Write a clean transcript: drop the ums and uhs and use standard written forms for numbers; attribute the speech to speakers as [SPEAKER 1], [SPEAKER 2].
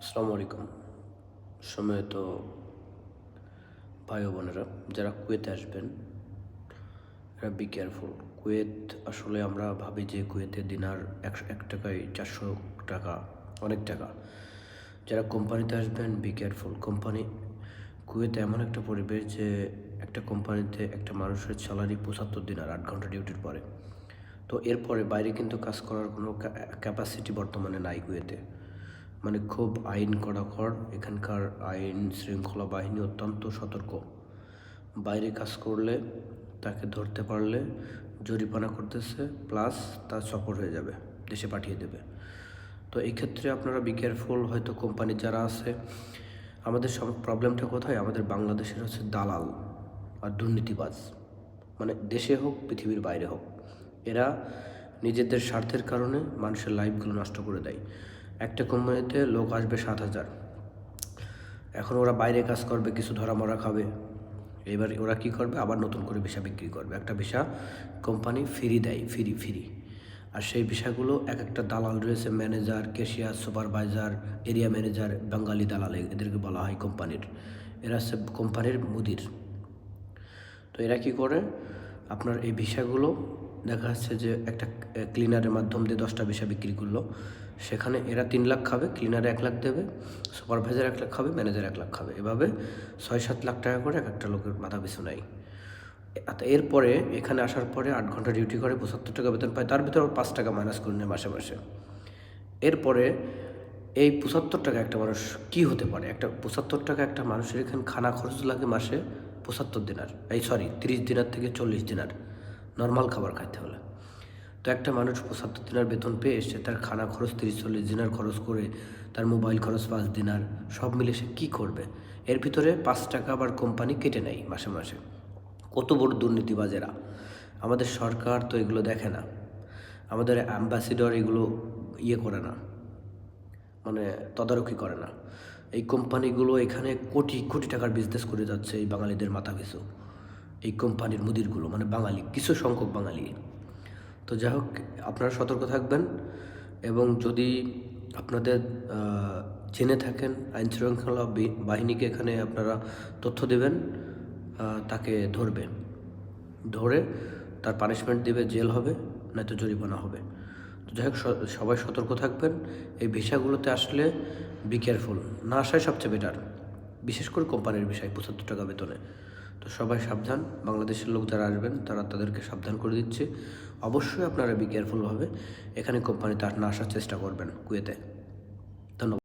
[SPEAKER 1] আসসালামু আলাইকুম। সম্মানিত ভাই ও বোনেরা, যারা কুয়েতে আসবেন এরা বি কেয়ারফুল। কুয়েত আসলে আমরা ভাবি যে কুয়েতে দিনার 1 টাকায় 400 টাকা, অনেক টাকা। যারা কোম্পানিতে আসবেন বি কেয়ারফুল। কুয়েতে এমন একটা পরিবেশ যে একটা কোম্পানিতে একটা মানুষের স্যালারি 75 দিনার, 8 ঘন্টা ডিউটির পরে। তো এরপরে বাইরে কিন্তু কাজ করার কোনো ক্যাপাসিটি বর্তমানে নাই কুয়েতে। মানে খুব আইন কড়াকড়, এখানকার আইন শৃঙ্খলা বাহিনী অত্যন্ত সতর্ক। বাইরে কাজ করলে তাকে ধরতে পারলে জরিমানা করতেছে, প্লাস তার সফর হয়ে যাবে, দেশে পাঠিয়ে দেবে। তো এই ক্ষেত্রে আপনারা বি কেয়ারফুল। হয়তো কোম্পানির যারা আছে, আমাদের সব প্রবলেমটা কোথায়, আমাদের বাংলাদেশের হচ্ছে দালাল আর দুর্নীতিবাজ। মানে দেশে হোক পৃথিবীর বাইরে হোক, এরা নিজেদের স্বার্থের কারণে মানুষের লাইফগুলো নষ্ট করে দেয়। একটা কোম্পানিতে লোক আসবে 7,000, এখন ওরা বাইরে কাজ করবে, কিছু ধরা মরা খাবে, এবার ওরা কী করবে, আবার নতুন করে ভিসা বিক্রি করবে। একটা ভিসা কোম্পানি ফ্রি দেয়, ফ্রি। আর সেই ভিসাগুলো এক একটা দালাল রয়েছে, manager, cashier, supervisor, area manager, Bangali দালাল এদেরকে বলা হয় কোম্পানির। এরা হচ্ছে কোম্পানির মুদির। তো এরা কী করে, আপনার এই ভিসাগুলো দেখা যাচ্ছে যে একটা ক্লিনারের মাধ্যম দিয়ে 10টা ভিসা বিক্রি করলো, সেখানে এরা 3 লাখ খাবে, ক্লিনারে 1 লাখ দেবে, সুপারভাইজার 1 লাখ খাবে, ম্যানেজার 1 লাখ খাবে। এভাবে 6-7 লাখ টাকা করে এক একটা লোকের মাথা পিছু নেয়। এরপরে এখানে আসার পরে 8 ঘন্টা ডিউটি করে 75 টাকা বেতন পায়, তার ভিতরে 5 টাকা মাইনাস করে নেয় মাসে মাসে। এরপরে এই 75 টাকা একটা মানুষ কি হতে পারে, একটা 75 টাকা একটা মানুষের এখানে খানা খরচ লাগে মাসে 75 দিনার, 30 দিনার থেকে 40 দিনার নর্মাল খাবার খাইতে হলে। তো একটা মানুষ 75 দিনার বেতন পেয়ে এসে তার খানা খরচ 30-40 দিনার খরচ করে, তার মোবাইল খরচ 5 দিনার, সব মিলে সে কী করবে? এর ভিতরে 5 টাকা আবার কোম্পানি কেটে নেয় মাসে মাসে। কত বড় দুর্নীতিবাজেরা! আমাদের সরকার তো এগুলো দেখে না, আমাদের অ্যাম্বাসিডর এগুলো করে না, মানে তদারকি করে না। এই কোম্পানিগুলো এখানে কোটি কোটি টাকার বিজনেস করে যাচ্ছে এই বাঙালিদের মাথা পিছু। এই কোম্পানির মুদিরগুলো মানে বাঙালি, কিছু সংখ্যক বাঙালি। তো যাই হোক, আপনারা সতর্ক থাকবেন, এবং যদি আপনাদের জেনে থাকেন আইনশৃঙ্খলা বাহিনীকে এখানে আপনারা তথ্য দেবেন, তাকে ধরে তার পানিশমেন্ট দেবে, জেল হবে, নয়তো জরিমানা হবে। তো যাই হোক, সবাই সতর্ক থাকবেন। এই ভিসাগুলোতে আসলে বি কেয়ারফুল, না আসাই সবচেয়ে বেটার, বিশেষ করে কোম্পানির বিষয় 75 টাকা বেতনে। তো সবাই সাবধান, বাংলাদেশের লোক যারা আসবেন তাদেরকে সাবধান করে দিচ্ছে। অবশ্যই আপনারা বি কেয়ারফুলভাবে এখানে কোম্পানিতে না আসার চেষ্টা করবেন কুয়েতে।